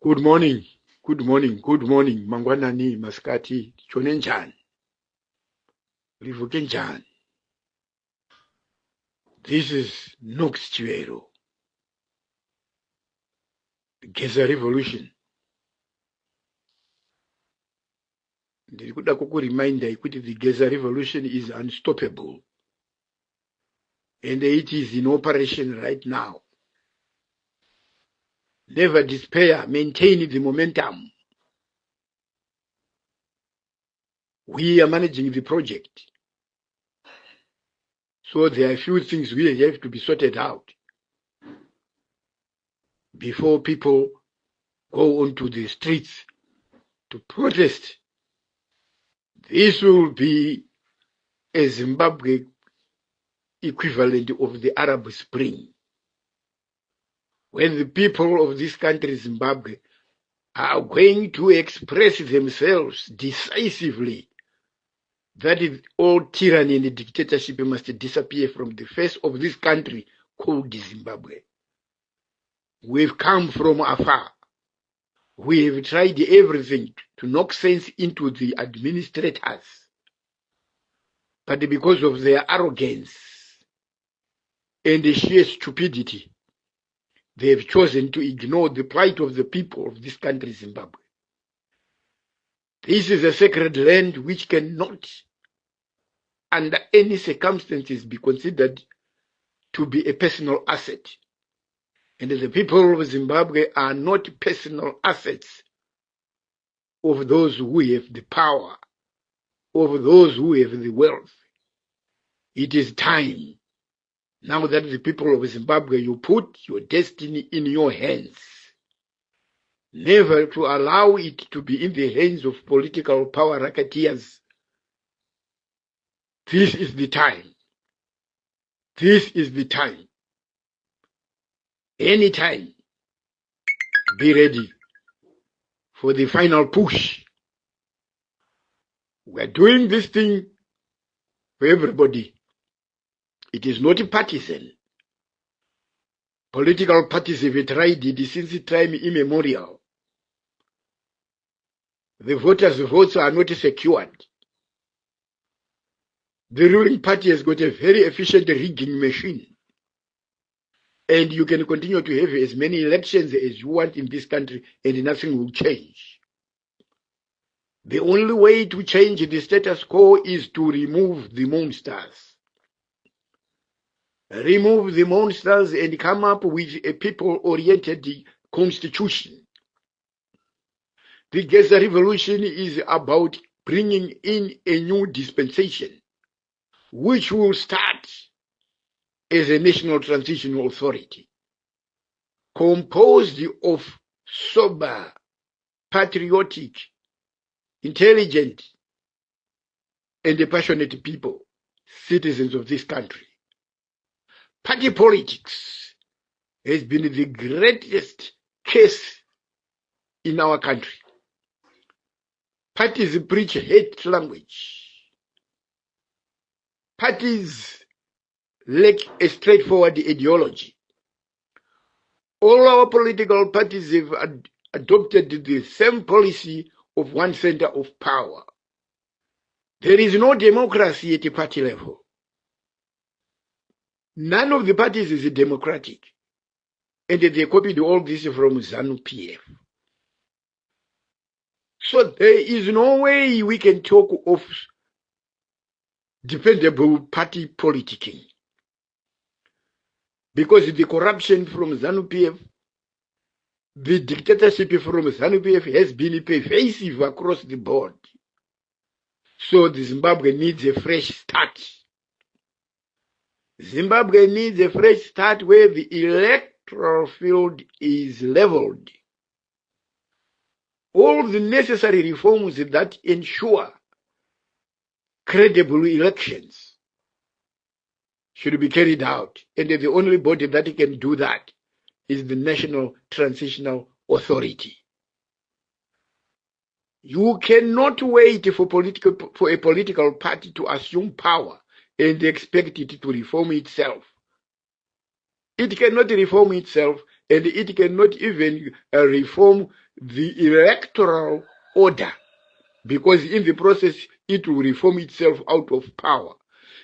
Good morning, good morning, good morning. Mangwanani, maskati, chone njani. Livuke njani. This is Nox Chiwero. The Geza revolution. Ndikuda kukureminder kuti the Geza revolution is unstoppable. And it is in operation right now. Never despair, maintain the momentum. We are managing the project. So there are a few things we have to be sorted out before people go onto the streets to protest. This will be a Zimbabwe equivalent of the Arab Spring, when the people of this country, Zimbabwe, are going to express themselves decisively that all tyranny and dictatorship must disappear from the face of this country called Zimbabwe. We've come from afar. We have tried everything to knock sense into the administrators. But because of their arrogance and the sheer stupidity, they have chosen to ignore the plight of the people of this country, Zimbabwe. This is a sacred land which cannot, under any circumstances, be considered to be a personal asset. And the people of Zimbabwe are not personal assets of those who have the power, of those who have the wealth. It is time, now that the people of Zimbabwe, you put your destiny in your hands, never to allow it to be in the hands of political power racketeers. This is the time. This is the time. Anytime, be ready for the final push. We are doing this thing for everybody. It is not partisan. Political parties have tried it since time immemorial. The voters' votes are not secured. The ruling party has got a very efficient rigging machine. And you can continue to have as many elections as you want in this country and nothing will change. The only way to change the status quo is to remove the monsters. Remove the monsters and come up with a people-oriented constitution. The Geza revolution is about bringing in a new dispensation, which will start as a national transitional authority, composed of sober, patriotic, intelligent, and passionate people, citizens of this country. Party politics has been the greatest case in our country. Parties preach hate language. Parties lack a straightforward ideology. All our political parties have adopted the same policy of one center of power. There is no democracy at a party level. None of the parties is democratic. And they copied all this from Zanu PF. So there is no way we can talk of dependable party politicking. Because the corruption from Zanu PF, the dictatorship from Zanu PF has been pervasive across the board. So the Zimbabwe needs a fresh start. Zimbabwe needs a fresh start where the electoral field is leveled. All the necessary reforms that ensure credible elections should be carried out. And the only body that can do that is the National Transitional Authority. You cannot wait for a political party to assume power and expect it to reform itself. It cannot reform itself and it cannot even reform the electoral order, because in the process it will reform itself out of power.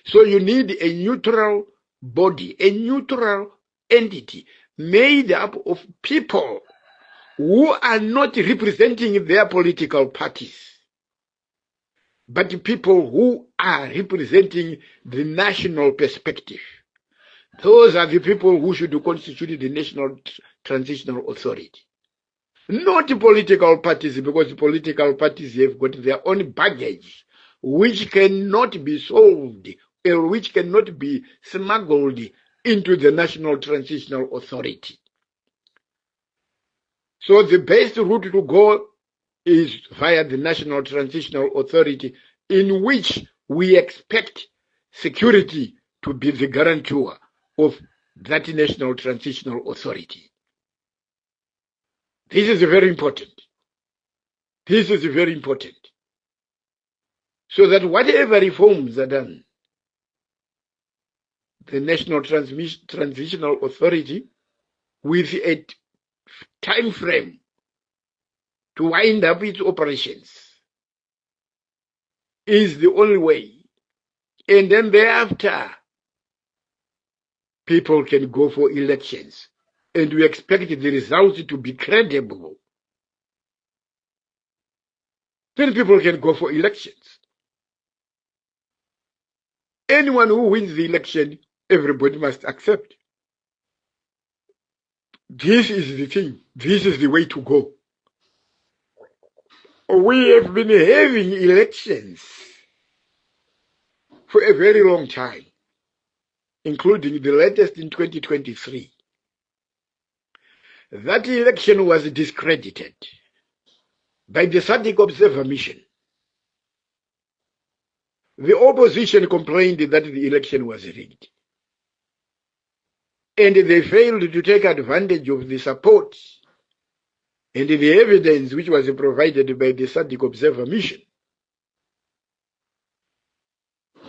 So you need a neutral body, a neutral entity made up of people who are not representing their political parties, but people who are representing the national perspective. Those are the people who should constitute the National Transitional Authority. Not political parties, because political parties have got their own baggage, which cannot be solved, or which cannot be smuggled into the National Transitional Authority. So the best route to go is via the National Transitional Authority, in which we expect security to be the guarantor of that National Transitional Authority. This is very important. This is very important. So that whatever reforms are done, the National Transitional Authority, with a time frame to wind up its operations, is the only way. And then thereafter, people can go for elections. And we expect the results to be credible. Then people can go for elections. Anyone who wins the election, everybody must accept. This is the thing. This is the way to go. We have been having elections for a very long time, including the latest in 2023. That election was discredited by the SADC Observer Mission. The opposition complained that the election was rigged, and they failed to take advantage of the support and the evidence which was provided by the SADC Observer Mission.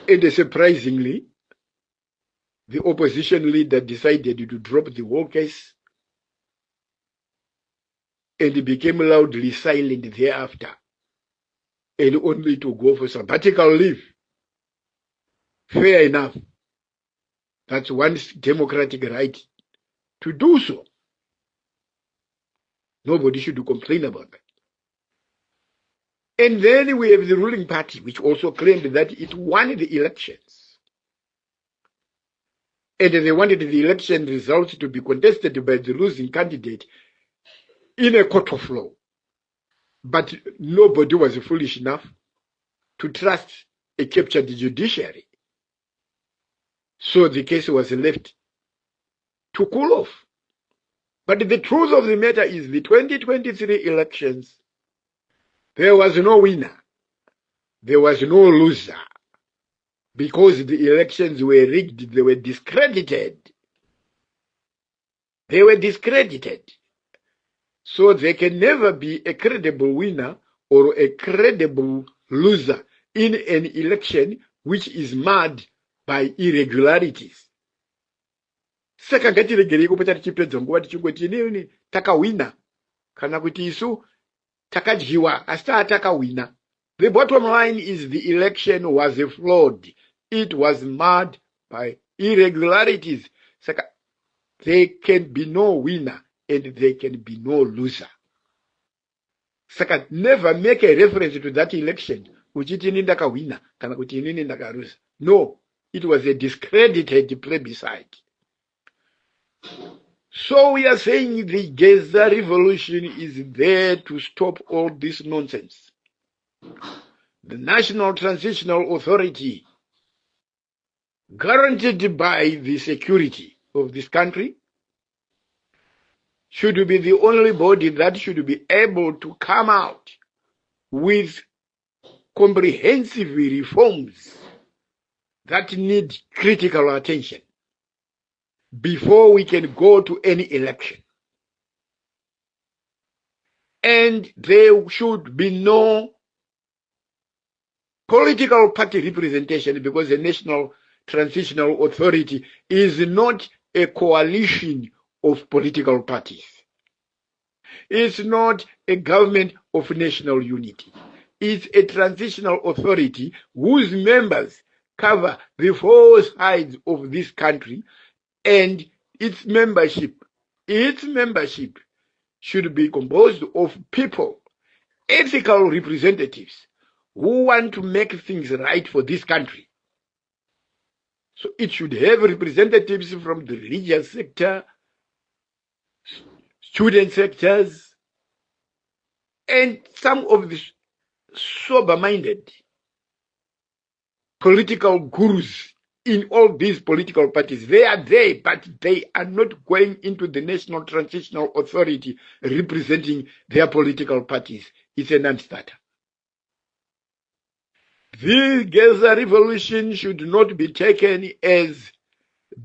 And surprisingly, the opposition leader decided to drop the whole case and became loudly silent thereafter, and only to go for sabbatical leave. Fair enough. That's one's democratic right to do so. Nobody should complain about that. And then we have the ruling party, which also claimed that it won the elections. And they wanted the election results to be contested by the losing candidate in a court of law. But nobody was foolish enough to trust a captured judiciary. So the case was left to cool off. But the truth of the matter is, the 2023 elections, there was no winner. There was no loser. Because the elections were rigged, they were discredited. They were discredited. So there can never be a credible winner or a credible loser in an election which is marred by irregularities. Saka ngatiregereko pachati chipedza nguva tichingoti inini takawina kana kuti isu takadyiwa asi takawina. The bottom line is the election was flawed. It was marred by irregularities. Saka there can be no winner and there can be no loser. Saka never make a reference to that election uchiti ini ndakawina kana kuti inini ndakarusa. No, it was a discredited plebiscite. So we are saying the Geza revolution is there to stop all this nonsense. The National Transitional Authority, guaranteed by the security of this country, should be the only body that should be able to come out with comprehensive reforms that need critical attention before we can go to any election. And there should be no political party representation, because the National Transitional Authority is not a coalition of political parties. It's not a government of national unity. It's a transitional authority whose members cover the four sides of this country, and its membership should be composed of people, ethical representatives, who want to make things right for this country. So it should have representatives from the religious sector, student sectors, and some of the sober-minded political gurus in all these political parties. They are there, but they are not going into the National Transitional Authority representing their political parties. It's a non-starter. The Geza revolution should not be taken as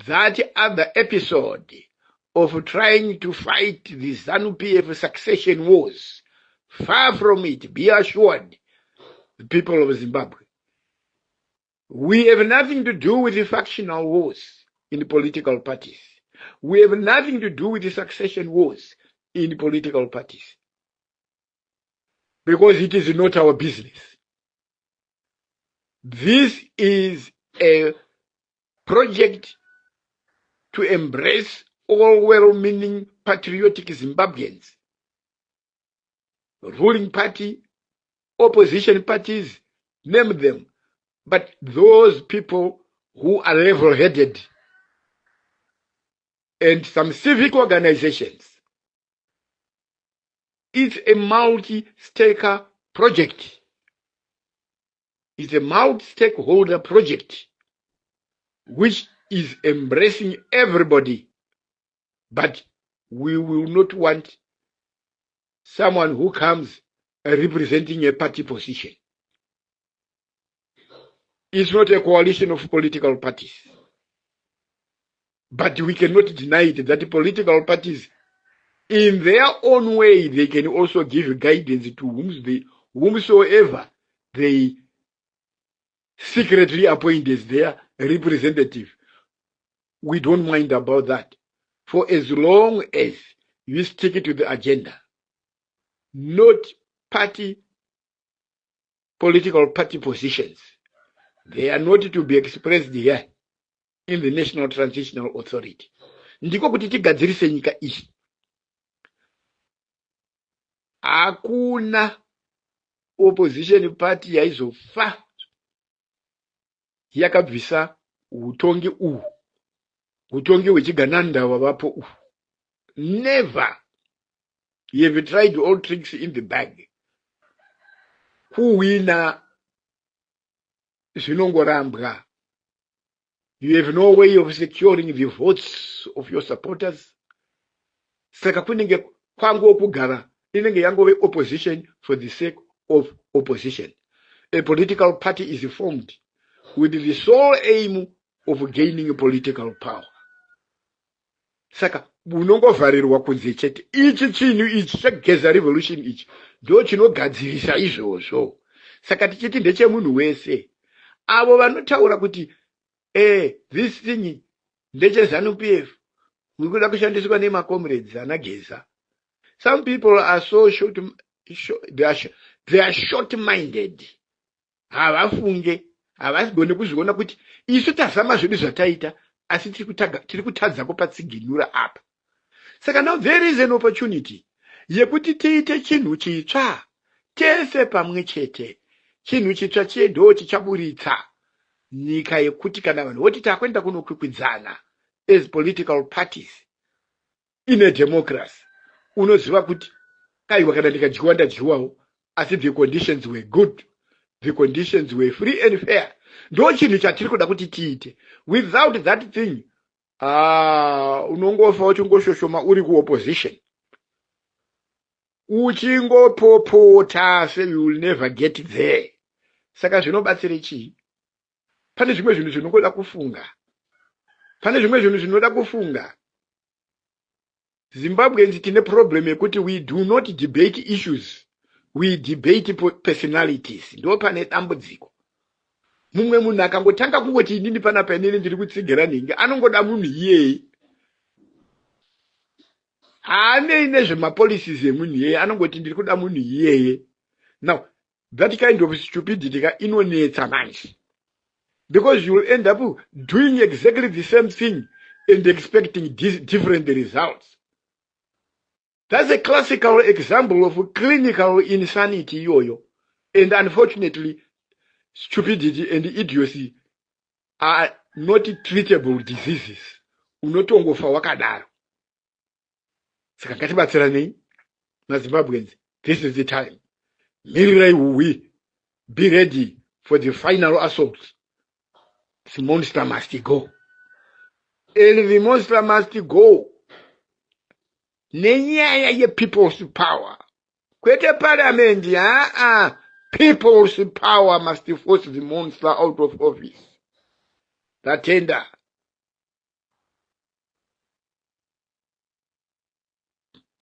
that other episode of trying to fight the Zanu PF succession wars. Far from it, be assured, the people of Zimbabwe. We have nothing to do with the factional wars in the political parties. We have nothing to do with the succession wars in the political parties. Because it is not our business. This is a project to embrace all well-meaning patriotic Zimbabweans. Ruling party, opposition parties, name them. But those people who are level-headed and some civic organizations. It's a multi-stakeholder project. It's a multi-stakeholder project which is embracing everybody. But we will not want someone who comes representing a party position. It's not a coalition of political parties. But we cannot deny it that political parties, in their own way, they can also give guidance to whomsoever they secretly appoint as their representative. We don't mind about that. For as long as you stick to the agenda, not political party positions. They are not to be expressed here in the National Transitional Authority. Ndiko kuti tigadzirise nyika iyi. Hakuna opposition party yaizofa yakabvisa utongi uhu. Utongi hwechigananda hwavapo uhu. Never. You have tried all tricks in the bag. Kuwina zvinongorambwa. You have no way of securing the votes of your supporters. Saka kunenge kwangu kugara inenge yangove opposition for the sake of opposition. A political party is formed with the sole aim of gaining political power. Saka unongovharirwa kunze chete ichi chinhu ichi chageza revolution ichi ndo chinogadzirisa izvozvo. Saka tichiti ndechemunhu wese. Avo vanotaura kuti this thing ndechezanu PF urikuda kushandiswa nemacomrades ana Geza. Some people are so they are short-minded. Havafunge, havagone kuzviona kuti isu tazama zvedu zvataita asi tiri kutadza kupatsiginura apa. Saka now there is an opportunity yekuti tiite chinhu chitsva tese pamwe chete. Chinhu chitsva chedo chichaburitsa nyika yekuti kana vanhu voti takwenda kunokwikwidzana as political parties in a democracy. Unoziva kuti kaiwa kana ndikadyiwa ndadyiwawo asi the conditions were good. The conditions were free and fair. Ndo chinhu chatiri kuda kuti tiite. Without that thing, unongofa uchingoshoshoma uri kuopposition. Uchingopopota, so you will never get there. Saka zvinobatsire chii? Pane zvimwe zvinhu zvinoda kufunga. Pane zvimwe zvinhu zvinoda kufunga. Zimbabweans tine problem yekuti we do not debate issues. We debate personalities. Ndo pane dambudziko. Mumwe munhu akangotanga kungoti inini panapa inini ndiri kutsigira nhingi anongoda munhu iyeye. haane zvemapolicies emunhu iyeye, anongoti ndiri kuda munhu iyeye. Now that kind of stupidity inonetsa manje, because you will end up doing exactly the same thing and expecting different results. That's a classical example of clinical insanity yoyo. And unfortunately, stupidity and idiocy are not treatable diseases. Unotongofa wakadaro. Saka ngatibatsiranei maZimbabweans. This is the time. Mirirai we be ready for the final assault. The monster must go. And the monster must go. Nenyaya ye people's power. Kwete parliament, people's power must force the monster out of office. Tatenda.